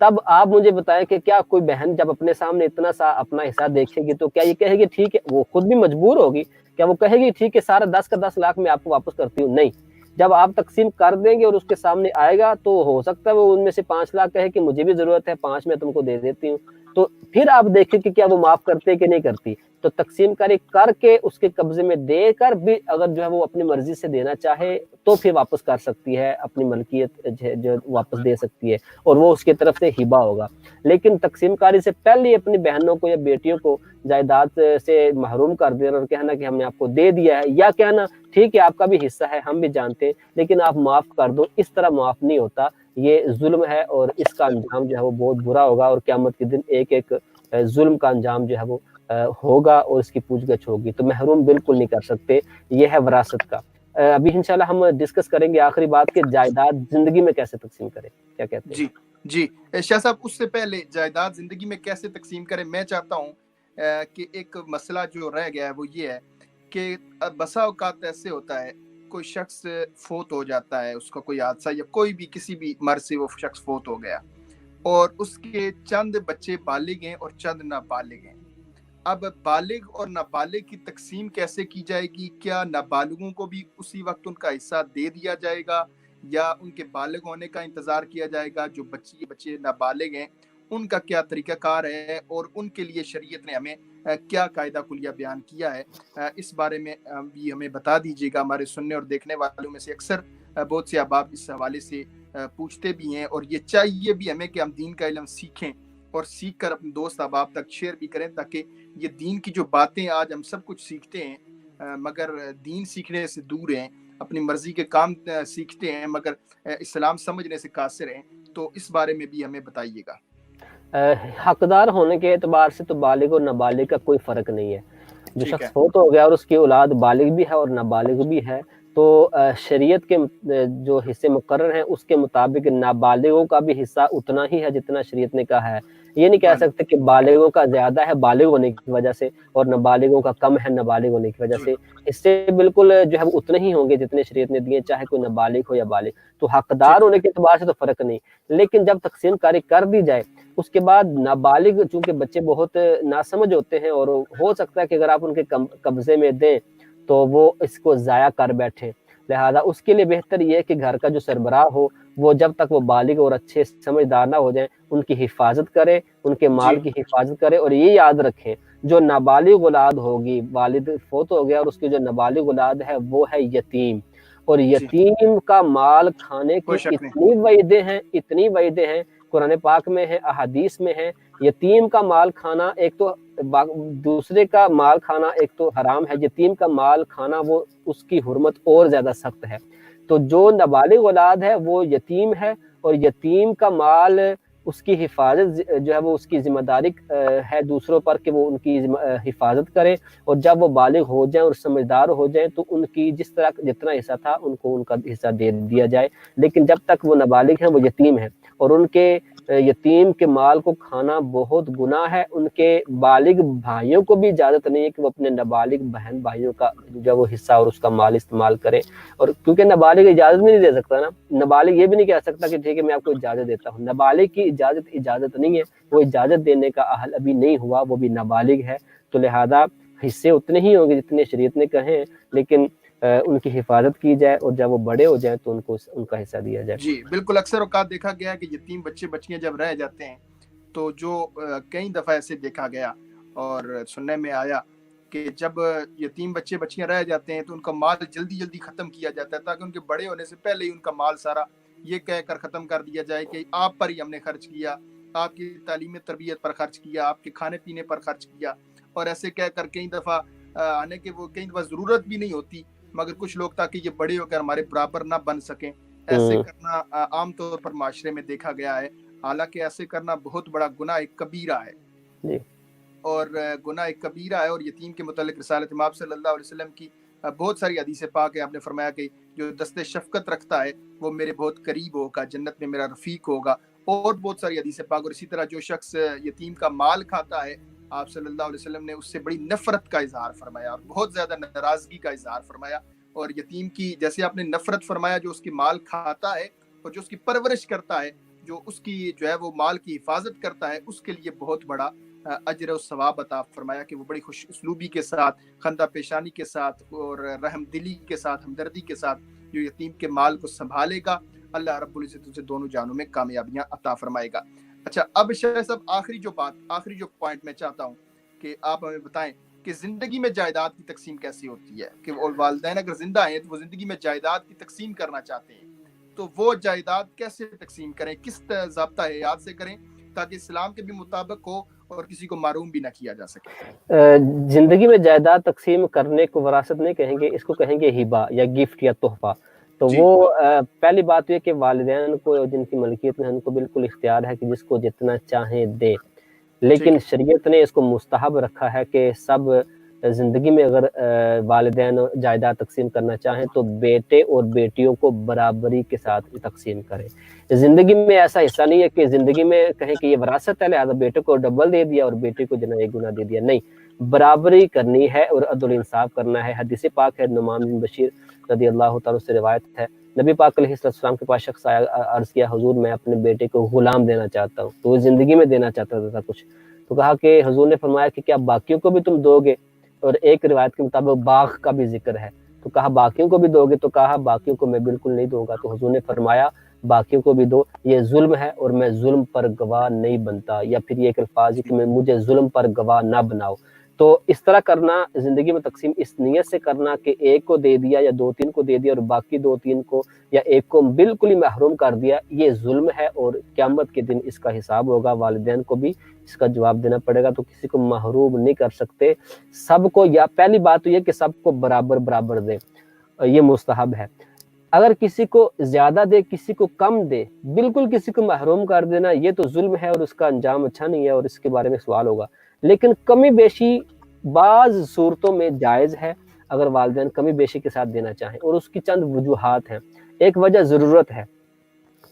تب آپ مجھے بتائیں کہ کیا کوئی بہن جب اپنے سامنے اتنا سا اپنا حصہ دیکھے گی تو کیا یہ کہے گی ٹھیک ہے؟ وہ خود بھی مجبور ہوگی، کیا وہ کہے گی ٹھیک ہے سارا 10 کا 10 لاکھ میں آپ کو واپس کرتی ہوں؟ نہیں، جب آپ تقسیم کر دیں گے اور اس کے سامنے آئے گا تو ہو سکتا ہے وہ ان میں سے 5 لاکھ کہے کہ مجھے بھی ضرورت ہے، 5 میں تم کو دے دیتی ہوں، تو پھر آپ دیکھیں کہ کیا وہ معاف کرتے کہ نہیں کرتی. تو تقسیم کاری کر کے اس کے قبضے میں دے کر بھی اگر جو ہے وہ اپنی مرضی سے دینا چاہے تو پھر واپس کر سکتی ہے, اپنی ملکیت جو واپس دے سکتی ہے, اور وہ اس کی طرف سے ہبہ ہوگا. لیکن تقسیم کاری سے پہلے اپنی بہنوں کو یا بیٹیوں کو جائیداد سے محروم کر دینا اور کہنا کہ ہم نے آپ کو دے دیا ہے, یا کہنا ٹھیک ہے آپ کا بھی حصہ ہے, ہم بھی جانتے ہیں, لیکن آپ معاف کر دو, اس طرح معاف نہیں ہوتا. یہ ظلم ہے اور اس کا انجام جو ہے وہ بہت برا ہوگا, اور قیامت کے دن ایک ایک ظلم کا انجام جو ہے وہ ہوگا اور اس کی پوچھ گچھ ہوگی. تو محروم بالکل نہیں کر سکتے, یہ ہے وراثت کا. ابھی انشاءاللہ ہم ڈسکس کریں گے آخری بات کہ جائیداد زندگی میں کیسے تقسیم کریں, کیا کہتے ہیں؟ جی جی شاہ صاحب, اس سے پہلے جائیداد زندگی میں کیسے تقسیم کریں, میں چاہتا ہوں کہ ایک مسئلہ جو رہ گیا ہے وہ یہ ہے کہ بسا اوقات ایسے ہوتا ہے کوئی شخص فوت ہو جاتا ہے, اس کا کوئی حادثہ یا کوئی بھی کسی بھی مرض سے وہ شخص فوت ہو گیا, اور اس کے چند بچے بالغ ہیں اور چند نابالغ ہیں. اب بالغ اور نابالغ کی تقسیم کیسے کی جائے گی؟ کیا نابالغوں کو بھی اسی وقت ان کا حصہ دے دیا جائے گا یا ان کے بالغ ہونے کا انتظار کیا جائے گا؟ جو بچے نابالغ ہیں ان کا کیا طریقہ کار ہے اور ان کے لیے شریعت نے ہمیں کیا قاعدہ کلیہ بیان کیا ہے, اس بارے میں بھی ہمیں بتا دیجیے گا. ہمارے سننے اور دیکھنے والوں میں سے اکثر بہت سے احباب اس حوالے سے پوچھتے بھی ہیں, اور یہ چاہیے بھی ہمیں کہ ہم دین کا علم سیکھیں اور سیکھ کر اپنے دوست احباب تک شیئر بھی کریں, تاکہ یہ دین کی جو باتیں آج ہم سب کچھ سیکھتے ہیں مگر دین سیکھنے سے دور ہیں, اپنی مرضی کے کام سیکھتے ہیں مگر اسلام سمجھنے سے قاصر ہیں, تو اس بارے میں بھی ہمیں بتائیے گا. حقدار ہونے کے اعتبار سے تو بالغ اور نابالغ کا کوئی فرق نہیں ہے. جو ٹھیک ہے, شخص فوت ہو گیا اور اس کی اولاد بالغ بھی ہے اور نابالغ بھی ہے, تو شریعت کے جو حصے مقرر ہیں اس کے مطابق نابالغوں کا بھی حصہ اتنا ہی ہے جتنا شریعت نے کہا ہے. یہ نہیں کہہ سکتے کہ بالغوں کا زیادہ ہے بالغ ہونے کی وجہ سے اور نابالغوں کا کم ہے نابالغ ہونے کی وجہ سے. اس سے بالکل جو ہے وہ اتنے ہی ہوں گے جتنے شریعت نے دیے, چاہے کوئی نابالغ ہو یا بالغ. تو حقدار ہونے کے اعتبار سے تو فرق نہیں, لیکن جب تقسیم کاری کر دی جائے اس کے بعد نابالغ, چونکہ بچے بہت ناسمجھ ہوتے ہیں اور ہو سکتا ہے کہ اگر آپ ان کے قبضے میں دیں تو وہ اس کو ضائع کر بیٹھیں, لہذا اس کے لیے بہتر یہ ہے کہ گھر کا جو سربراہ ہو وہ جب تک وہ بالغ اور اچھے سمجھدار نہ ہو جائیں ان کی حفاظت کرے, ان کے مال کی حفاظت کرے. اور یہ یاد رکھیں جو نابالغ اولاد ہوگی, والد فوت ہو گیا اور اس کی جو نابالغ اولاد ہے وہ ہے یتیم, اور یتیم کا مال کھانے کی اتنی وعیدیں ہیں قرآن پاک میں ہے, احادیث میں ہے. یتیم کا مال کھانا ایک تو دوسرے کا مال کھانا ایک تو حرام ہے, یتیم کا مال کھانا وہ اس کی حرمت اور زیادہ سخت ہے. تو جو نابالغ اولاد ہے وہ یتیم ہے, اور یتیم کا مال اس کی حفاظت جو ہے وہ اس کی ذمہ داری ہے دوسروں پر کہ وہ ان کی حفاظت کرے, اور جب وہ بالغ ہو جائیں اور سمجھدار ہو جائیں تو ان کی جس طرح جتنا حصہ تھا ان کو ان کا حصہ دے دیا جائے. لیکن جب تک وہ نابالغ ہیں وہ یتیم ہیں, اور ان کے یتیم کے مال کو کھانا بہت گناہ ہے. ان کے بالغ بھائیوں کو بھی اجازت نہیں ہے کہ وہ اپنے نابالغ بہن بھائیوں کا جو وہ حصہ اور اس کا مال استعمال کریں, اور کیونکہ نابالغ اجازت بھی نہیں دے سکتا نا, نابالغ یہ بھی نہیں کہہ سکتا کہ ٹھیک ہے میں آپ کو اجازت دیتا ہوں. نابالغ کی اجازت نہیں ہے, وہ اجازت دینے کا اہل ابھی نہیں ہوا, وہ بھی نابالغ ہے. تو لہذا حصے اتنے ہی ہوں گے جتنے شریعت نے کہے ہیں, لیکن ان کی حفاظت کی جائے, اور جب وہ بڑے ہو جائیں تو ان کو ان کا حصہ دیا جائے. جی بالکل, اکثر اوقات دیکھا گیا ہے کہ یتیم بچے بچیاں جب رہ جاتے ہیں تو جو کئی دفعہ ایسے دیکھا گیا اور سننے میں آیا کہ جب یتیم بچے بچیاں رہ جاتے ہیں تو ان کا مال جلدی جلدی ختم کیا جاتا ہے, تاکہ ان کے بڑے ہونے سے پہلے ہی ان کا مال سارا یہ کہہ کر ختم کر دیا جائے کہ آپ پر ہی ہم نے خرچ کیا, آپ کی تعلیم تربیت پر خرچ کیا, آپ کے کھانے پینے پر خرچ کیا. اور ایسے کہہ کر کئی دفعہ آنے کے وہ کئی دفعہ ضرورت بھی نہیں ہوتی, مگر کچھ لوگ تاکہ یہ بڑے ہو کر ہمارے برابر نہ بن سکیں ایسے کرنا عام طور پر معاشرے میں دیکھا گیا ہے. حالانکہ ایسے کرنا بہت بڑا گناہ کبیرہ ہے, اور گناہ کبیرہ ہے. اور یتیم کے متعلق رسالت امام صلی اللہ علیہ وسلم کی بہت ساری حدیث پاک ہے. آپ نے فرمایا کہ جو دست شفقت رکھتا ہے وہ میرے بہت قریب ہوگا, جنت میں میرا رفیق ہوگا, اور بہت ساری حدیث پاک. اور اسی طرح جو شخص یتیم کا مال کھاتا ہے, آپ صلی اللہ علیہ وسلم نے اس سے بڑی نفرت کا اظہار فرمایا اور بہت زیادہ ناراضگی کا اظہار فرمایا. اور یتیم کی جیسے آپ نے نفرت فرمایا جو اس کی مال کھاتا ہے اور جو اس کی پرورش کرتا ہے, جو اس کی جو ہے وہ مال کی حفاظت کرتا ہے, اس کے لیے بہت بڑا اجر و ثواب عطا فرمایا کہ وہ بڑی خوش اسلوبی کے ساتھ, خندہ پیشانی کے ساتھ اور رحم دلی کے ساتھ, ہمدردی کے ساتھ جو یتیم کے مال کو سنبھالے گا, اللہ رب العزت اسے دونوں جانوں میں کامیابیاں عطا فرمائے گا. اچھا اب شاہ صاحب آخری جو پوائنٹ میں چاہتا ہوں کہ آپ ہمیں بتائیں کہ زندگی میں جائیداد کی تقسیم کیسی ہوتی ہے، کہ والدین اگر زندہ ہیں تو وہ زندگی میں جائیداد کی تقسیم کرنا چاہتے ہیں تو وہ جائیداد کیسے تقسیم کریں، کس ضابطہ حیات سے کریں تاکہ اسلام کے بھی مطابق ہو اور کسی کو محروم بھی نہ کیا جا سکے؟ زندگی میں جائیداد تقسیم کرنے کو وراثت نہیں کہیں گے، اس کو کہیں گے ہبہ یا گفٹ یا تحفہ. تو جی. وہ پہلی بات یہ کہ والدین کو جن کی ملکیت میں ان کو بالکل اختیار ہے کہ جس کو جتنا چاہیں دے، لیکن شریعت نے اس کو مستحب رکھا ہے کہ سب زندگی میں اگر والدین جائیداد تقسیم کرنا چاہیں تو بیٹے اور بیٹیوں کو برابری کے ساتھ تقسیم کریں. زندگی میں ایسا حصہ نہیں ہے کہ زندگی میں کہیں کہ یہ وراثت ہے لہٰذا بیٹے کو ڈبل دے دیا اور بیٹے کو جنا ایک گنا دے دیا. نہیں، برابری کرنی ہے اور عدل انصاف کرنا ہے. حدیث پاک ہے، نعمان بن بشیر رضی اللہ تعالیٰ سے روایت ہے، نبی پاک علیہ السلام کے پاس شخص آیا، عرض کیا حضور میں اپنے بیٹے کو غلام دینا چاہتا ہوں. تو وہ زندگی میں دینا چاہتا تھا کچھ، تو کہا کہ حضور نے فرمایا کہ کیا باقیوں کو بھی تم دو گے؟ اور ایک روایت کے مطابق باغ کا بھی ذکر ہے، تو کہا باقیوں کو بھی دو گے؟ تو کہا باقیوں کو میں بالکل نہیں دوں گا. تو حضور نے فرمایا باقیوں کو بھی دو، یہ ظلم ہے اور میں ظلم پر گواہ نہیں بنتا. یا پھر یہ ایک الفاظ ہے کہ میں مجھے ظلم پر گواہ نہ بناؤ. تو اس طرح کرنا، زندگی میں تقسیم اس نیت سے کرنا کہ ایک کو دے دیا یا دو تین کو دے دیا اور باقی دو تین کو یا ایک کو بالکل ہی محروم کر دیا، یہ ظلم ہے اور قیامت کے دن اس کا حساب ہوگا. والدین کو بھی اس کا جواب دینا پڑے گا. تو کسی کو محروم نہیں کر سکتے، سب کو. یا پہلی بات تو یہ کہ سب کو برابر دے، یہ مستحب ہے. اگر کسی کو زیادہ دے کسی کو کم دے، بالکل کسی کو محروم کر دینا، یہ تو ظلم ہے اور اس کا انجام اچھا نہیں ہے اور اس کے بارے میں سوال ہوگا. لیکن کمی بیشی بعض صورتوں میں جائز ہے اگر والدین کمی بیشی کے ساتھ دینا چاہیں، اور اس کی چند وجوہات ہیں. ایک وجہ ضرورت ہے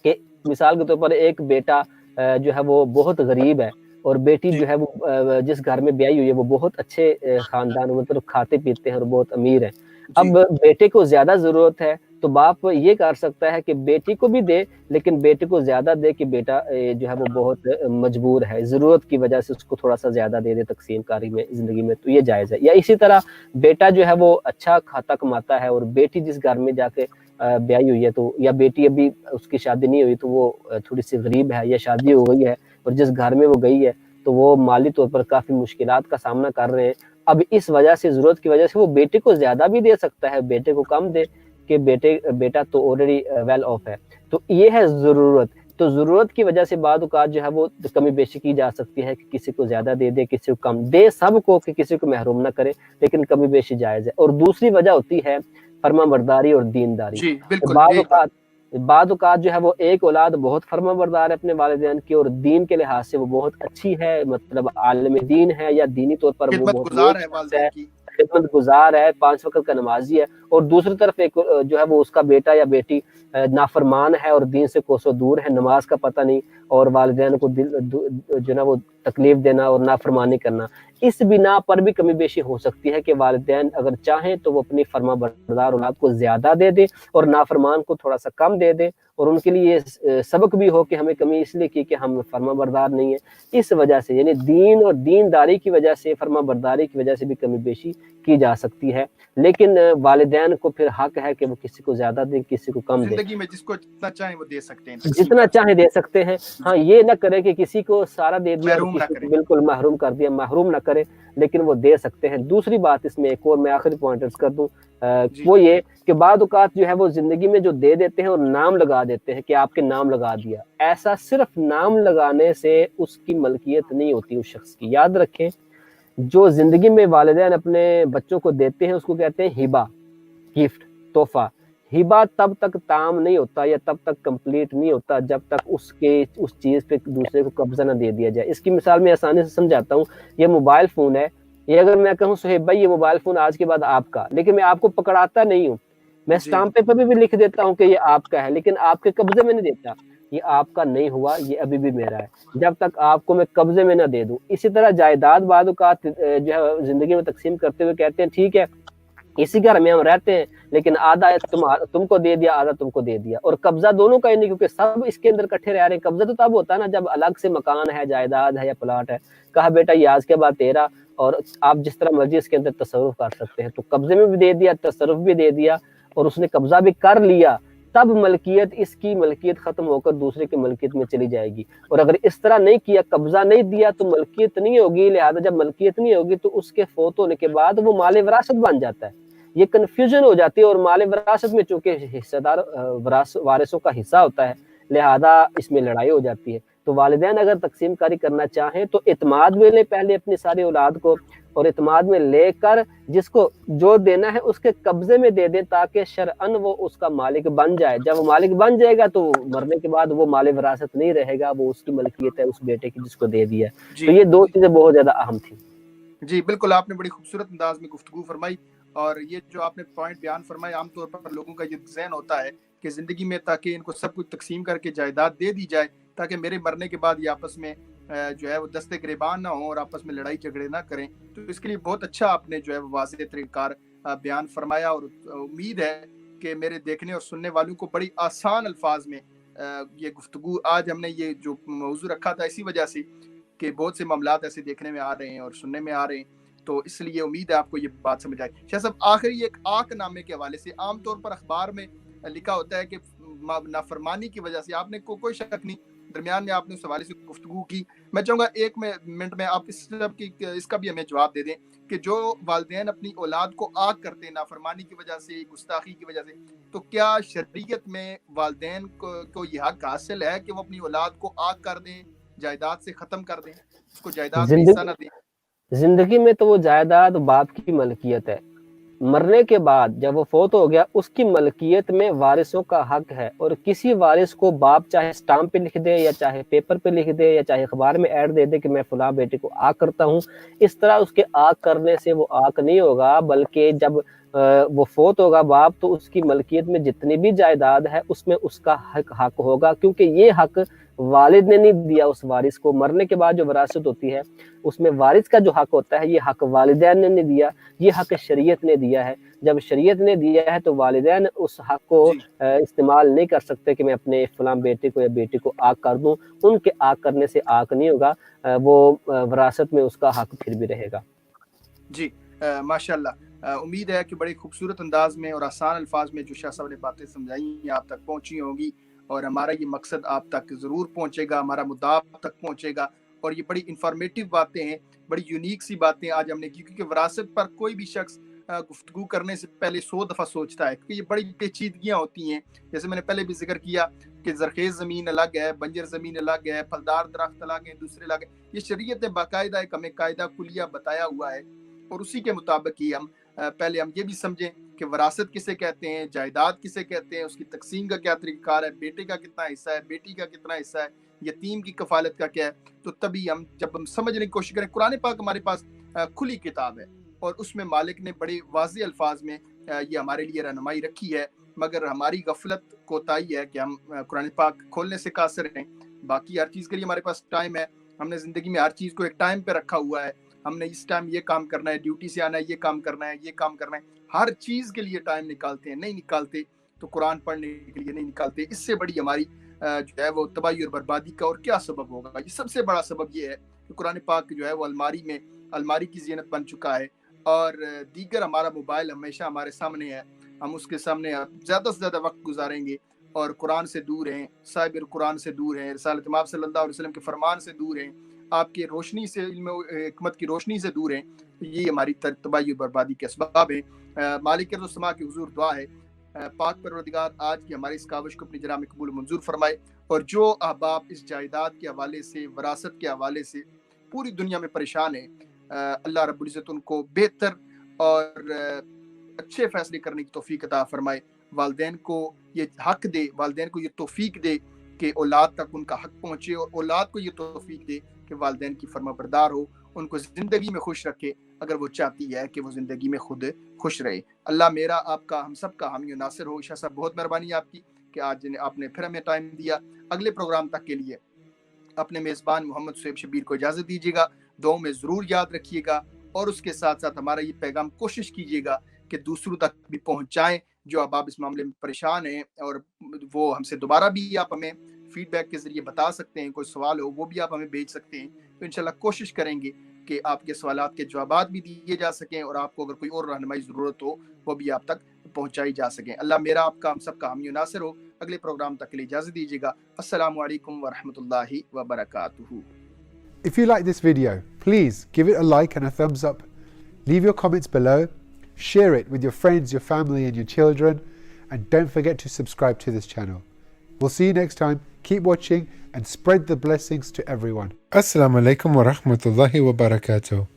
کہ مثال کے طور پر ایک بیٹا جو ہے وہ بہت غریب ہے اور بیٹی جو ہے وہ جس گھر میں بیائی ہوئی ہے وہ بہت اچھے خاندان، مطلب کھاتے پیتے ہیں اور بہت امیر ہیں. اب بیٹے کو زیادہ ضرورت ہے تو باپ یہ کر سکتا ہے کہ بیٹی کو بھی دے لیکن بیٹے کو زیادہ دے کہ بیٹا جو ہے وہ بہت مجبور ہے، ضرورت کی وجہ سے اس کو تھوڑا سا زیادہ دے دے تقسیم کاری میں زندگی میں، تو یہ جائز ہے. یا اسی طرح بیٹا جو ہے وہ اچھا کھاتا کماتا ہے اور بیٹی جس گھر میں جا کے بیائی ہوئی ہے تو، یا بیٹی ابھی اس کی شادی نہیں ہوئی تو وہ تھوڑی سی غریب ہے یا شادی ہو گئی ہے اور جس گھر میں وہ گئی ہے تو وہ مالی طور پر کافی مشکلات کا سامنا کر رہے ہیں. اب اس وجہ سے، ضرورت کی وجہ سے وہ بیٹے کو زیادہ بھی دے سکتا ہے، بیٹے کو کم دے کہ بیٹا تو آلریڈی ویل آف ہے. تو یہ ہے ضرورت. تو ضرورت کی وجہ سے بعض اوقات جو ہے وہ کمی بیشی کی جا سکتی ہے کہ کسی کو زیادہ دے دے کسی کو کم دے، سب کو کہ کسی کو محروم نہ کرے، لیکن کمی بیشی جائز ہے. اور دوسری وجہ ہوتی ہے فرما برداری اور دینداری. بعض اوقات جو ہے وہ ایک اولاد بہت فرما بردار ہے اپنے والدین کی اور دین کے لحاظ سے وہ بہت اچھی ہے، مطلب عالم دین ہے یا دینی طور پر وہ بہت خدمت گزار ہے، 5 وقت کا نمازی ہے. اور دوسری طرف ایک جو ہے وہ اس کا بیٹا یا بیٹی نافرمان ہے اور دین سے کوسوں دور ہے، نماز کا پتہ نہیں اور والدین کو جو ہے وہ تکلیف دینا اور نافرمانی کرنا. اس بنا پر بھی کمی بیشی ہو سکتی ہے کہ والدین اگر چاہیں تو وہ اپنی فرما بردار اولاد کو زیادہ دے دے اور نافرمان کو تھوڑا سا کم دے دے، اور ان کے لیے یہ سبق بھی ہو کہ ہمیں کمی اس لیے کی کہ ہم فرما بردار نہیں ہیں. اس وجہ سے یعنی دین اور دینداری کی وجہ سے، فرما برداری کی وجہ سے بھی کمی بیشی کی جا سکتی ہے. لیکن والدین کو پھر حق ہے کہ وہ کسی کو زیادہ دے کسی کو کم دے. زندگی میں جس کو جتنا چاہیں وہ دے سکتے ہیں، جتنا چاہیں دے سکتے ہیں. ہاں، یہ نہ کرے کہ کسی کو سارا دے دیا اور کسی کو بالکل محروم کر دیا، محروم نہ کرے، لیکن وہ دے سکتے ہیں. دوسری بات اس میں ایک اور میں آخری پوائنٹ عرض کر دوں، وہ یہ کہ بعض اوقات جو ہے وہ زندگی میں جو دے دیتے ہیں اور نام لگا دیتے ہیں کہ آپ کے نام لگا دیا. ایسا صرف نام لگانے سے اس کی ملکیت نہیں ہوتی اس شخص کی. یاد رکھیں، جو زندگی میں والدین اپنے بچوں کو دیتے ہیں اس کو کہتے ہیں ہبہ، گفٹ، تحفہ. ہبہ تب تک تام نہیں ہوتا یا تب تک کمپلیٹ نہیں ہوتا جب تک اس چیز پہ دوسرے کو قبضہ نہ دے دیا جائے. اس کی مثال میں آسانی سے سمجھاتا ہوں. یہ موبائل فون ہے، یہ اگر میں کہوں صہیب بھائی یہ موبائل فون آج کے بعد آپ کا، لیکن میں آپ کو پکڑاتا نہیں ہوں، میں اسٹامپ پیپر پہ بھی لکھ دیتا ہوں کہ یہ آپ کا ہے، لیکن آپ کے قبضے میں نہیں دیتا. یہ آپ کا نہیں ہوا، یہ ابھی بھی میرا ہے جب تک آپ کو میں قبضے میں نہ دے دوں. اسی طرح جائیداد بعض اوقات جو ہے زندگی میں تقسیم کرتے ہوئے کہتے ہیں ٹھیک ہے اسی گھر میں ہم رہتے ہیں لیکن آدھا تم کو دے دیا آدھا تم کو دے دیا، اور قبضہ دونوں کا ہی نہیں کیونکہ سب اس کے اندر کٹھے رہ رہے ہیں. قبضہ تو تب ہوتا ہے نا جب الگ سے مکان ہے، جائیداد ہے یا پلاٹ ہے، کہا بیٹا یہ آج کے بعد تیرا اور آپ جس طرح مرضی اس کے اندر تصرف کر سکتے ہیں. تو قبضے میں بھی دے دیا، تصرف بھی دے دیا اور اس نے قبضہ بھی کر لیا، تب ملکیت اس کی ملکیت ختم ہو کر دوسرے کی ملکیت میں چلی جائے گی. اور اگر اس طرح نہیں کیا, قبضہ نہیں دیا, تو ملکیت نہیں ہوگی. لہذا جب ملکیت نہیں ہوگی تو اس کے فوت ہونے کے بعد وہ مال وراثت بن جاتا ہے. یہ کنفیوژن ہو جاتی ہے, اور مال وراثت میں چونکہ حصہ دار وارثوں کا حصہ ہوتا ہے, لہذا اس میں لڑائی ہو جاتی ہے. تو والدین اگر تقسیم کاری کرنا چاہیں تو اعتماد میں لیں پہلے اپنی ساری اولاد کو, اور اعتماد میں لے کر جس کو جو دینا ہے اس کے قبضے میں دے دیں, تاکہ شرعن وہ اس کا مالک بن جائے. جب وہ مالک بن جائے گا تو مرنے کے بعد وہ مال وراثت نہیں رہے گا, وہ اس کی ملکیت ہے اس بیٹے کی جس کو دے دیا. تو یہ دو چیزیں بہت زیادہ اہم تھیں. جی بالکل, آپ نے بڑی خوبصورت انداز میں گفتگو فرمائی. اور یہ جو آپ نے پوائنٹ بیان فرمایا, عام طور پر لوگوں کا یہ ذہن ہوتا ہے کہ زندگی میں تاکہ ان کو سب کچھ تقسیم کر کے جائیداد دے دی جائے, تاکہ میرے مرنے کے بعد یہ آپس میں جو ہے وہ دستے گریبان نہ ہوں اور آپس میں لڑائی جھگڑے نہ کریں. تو اس کے لیے بہت اچھا آپ نے جو ہے واضح طریقہ کار بیان فرمایا, اور امید ہے کہ میرے دیکھنے اور سننے والوں کو بڑی آسان الفاظ میں یہ گفتگو آج ہم نے یہ جو موضوع رکھا تھا اسی وجہ سے کہ بہت سے معاملات ایسے دیکھنے میں آ رہے ہیں اور سننے میں آ رہے ہیں, تو اس لیے امید ہے آپ کو یہ بات سمجھ آئی. شاہ صاحب, آخری ایک آق نامے کے حوالے سے عام طور پر اخبار میں لکھا ہوتا ہے کہ نافرمانی کی وجہ سے, آپ نے کوئی شک نہیں درمیان میں آپ نے اس حوالے سے گفتگو کی, میں چاہوں گا ایک منٹ میں آپ اس کا بھی ہمیں جواب دے دیں کہ جو والدین اپنی اولاد کو آگ کرتے ہیں نافرمانی کی وجہ سے, گستاخی کی وجہ سے, تو کیا شریعت میں والدین کو یہ حق حاصل ہے کہ وہ اپنی اولاد کو آگ کر دیں, جائیداد سے ختم کر دیں, اس کو جائیداد میں حصہ نہ دیں؟ زندگی میں تو وہ جائیداد باپ کی ملکیت ہے, مرنے کے بعد جب وہ فوت ہو گیا اس کی ملکیت میں وارثوں کا حق ہے. اور کسی وارث کو باپ چاہے اسٹامپ پہ لکھ دے, یا چاہے پیپر پہ لکھ دے, یا چاہے اخبار میں ایڈ دے دے کہ میں فلاں بیٹے کو آگ کرتا ہوں, اس طرح اس کے آگ کرنے سے وہ آگ نہیں ہوگا, بلکہ جب وہ فوت ہوگا باپ تو اس کی ملکیت میں جتنی بھی جائیداد ہے اس میں اس کا حق ہوگا, کیونکہ یہ حق والد نے نہیں دیا اس وارث کو. مرنے کے بعد جو وراثت ہوتی ہے اس میں وارث کا جو حق ہوتا ہے, یہ حق والدین نے نہیں دیا, یہ حق شریعت نے دیا ہے. جب شریعت نے دیا ہے تو والدین اس حق کو استعمال نہیں کر سکتے کہ میں اپنے فلاں بیٹے کو یا بیٹی کو آگ کر دوں. ان کے آگ کرنے سے آگ نہیں ہوگا, وہ وراثت میں اس کا حق پھر بھی رہے گا. جی ماشاءاللہ, امید ہے کہ بڑے خوبصورت انداز میں اور آسان الفاظ میں جو شاہ صاحب نے باتیں سمجھائی آپ تک پہنچی ہوگی, اور ہمارا یہ مقصد آپ تک ضرور پہنچے گا, ہمارا مدعا آپ تک پہنچے گا. اور یہ بڑی انفارمیٹیو باتیں ہیں, بڑی یونیک سی باتیں آج ہم نے کی, کیونکہ وراثت پر کوئی بھی شخص گفتگو کرنے سے پہلے 100 دفعہ سوچتا ہے, کیونکہ یہ بڑی پیچیدگیاں ہوتی ہیں. جیسے میں نے پہلے بھی ذکر کیا کہ زرخیز زمین الگ ہے, بنجر زمین الگ ہے, پھلدار درخت الگ ہیں, دوسرے الگ ہیں. یہ شریعت نے باقاعدہ ایک ہمیں قاعدہ کلیہ بتایا ہوا ہے, اور اسی کے مطابق ہی ہم پہلے ہم یہ بھی سمجھیں کہ وراثت کسے کہتے ہیں, جائیداد کسے کہتے ہیں, اس کی تقسیم کا کیا طریقہ کار ہے, بیٹے کا کتنا حصہ ہے, بیٹی کا کتنا حصہ ہے, یتیم کی کفالت کا کیا ہے. تو تبھی جب ہم سمجھنے کی کوشش کریں, قرآن پاک ہمارے پاس کھلی کتاب ہے, اور اس میں مالک نے بڑے واضح الفاظ میں یہ ہمارے لیے رہنمائی رکھی ہے. مگر ہماری غفلت کوتاہی ہے کہ ہم قرآن پاک کھولنے سے قاصر ہیں. باقی ہر چیز کے لیے ہمارے پاس ٹائم ہے, ہم نے زندگی میں ہر چیز کو ایک ٹائم پہ رکھا ہوا ہے. ہم نے اس ٹائم یہ کام کرنا ہے, ڈیوٹی سے آنا ہے, یہ کام کرنا ہے, یہ کام کرنا ہے, ہر چیز کے لیے ٹائم نکالتے ہیں. نہیں نکالتے تو قرآن پڑھنے کے لیے نہیں نکالتے. اس سے بڑی ہماری جو ہے وہ تباہی اور بربادی کا اور کیا سبب ہوگا. یہ سب سے بڑا سبب یہ ہے کہ قرآن پاک جو ہے وہ الماری کی زینت بن چکا ہے, اور دیگر ہمارا موبائل ہمیشہ ہمارے سامنے ہے. ہم اس کے سامنے زیادہ سے زیادہ وقت گزاریں گے, اور قرآن سے دور ہیں, صاحب قرآن سے دور ہیں, رسالت مآب صلی اللہ علیہ وسلم کے فرمان سے دور ہیں, آپ کی روشنی سے, علم و حکمت کی روشنی سے دور ہیں. یہ ہماری تباہی و بربادی کے اسباب ہیں. مالک السماء کی حضور دعا ہے پاک پروردگار آج کی ہماری اس کاوش کو اپنی جناب میں قبول منظور فرمائے, اور جو احباب اس جائیداد کے حوالے سے, وراثت کے حوالے سے پوری دنیا میں پریشان ہیں, اللہ رب العزت ان کو بہتر اور اچھے فیصلے کرنے کی توفیق عطا فرمائے. والدین کو یہ حق دے, والدین کو یہ توفیق دے کہ اولاد تک ان کا حق پہنچے, اور اولاد کو یہ توفیق دے کہ والدین کی فرما بردار ہو, ان کو زندگی میں خوش رکھے اگر وہ چاہتی ہے کہ وہ زندگی میں خود خوش رہے. اللہ میرا, آپ کا, ہم سب کا حامی و ناصر ہو. شاہ صاحب بہت مہربانی آپ کی کہ آج آپ نے پھر ہمیں ٹائم دیا. اگلے پروگرام تک کے لیے اپنے میزبان محمد صہیب شبیر کو اجازت دیجیے گا. دعاؤں میں ضرور یاد رکھیے گا, اور اس کے ساتھ ساتھ ہمارا یہ پیغام کوشش کیجیے گا کہ دوسروں تک بھی پہنچائیں جو اب آپ اس معاملے میں پریشان ہیں. اور وہ ہم سے دوبارہ بھی آپ ہمیں فیڈ بیک کے ذریعے بتا سکتے ہیں, کوئی سوال ہو وہ بھی آپ ہمیں بھیج سکتے ہیں. تو انشاءاللہ کوشش کریں گے کہ آپ کے سوالات کے جوابات بھی دیے جا سکیں, اور آپ کو اگر کوئی اور رہنمائی ضرورت ہو وہ بھی آپ تک پہنچائی جا سکیں. اللہ میرا آپ کا ہم سب کا حامی و ناصر ہو. اگلے پروگرام تک کے لیے اجازت دیجیے گا. السلام علیکم ورحمۃ اللہ وبرکاتہ. If you like this video, please give it a like and a thumbs up. Leave your comments below. Share it with your friends, your family and your children. And don't forget to subscribe to this channel. We'll see you next time. Keep watching and spread the blessings to everyone. Assalamu alaikum wa rahmatullahi wa barakatuh.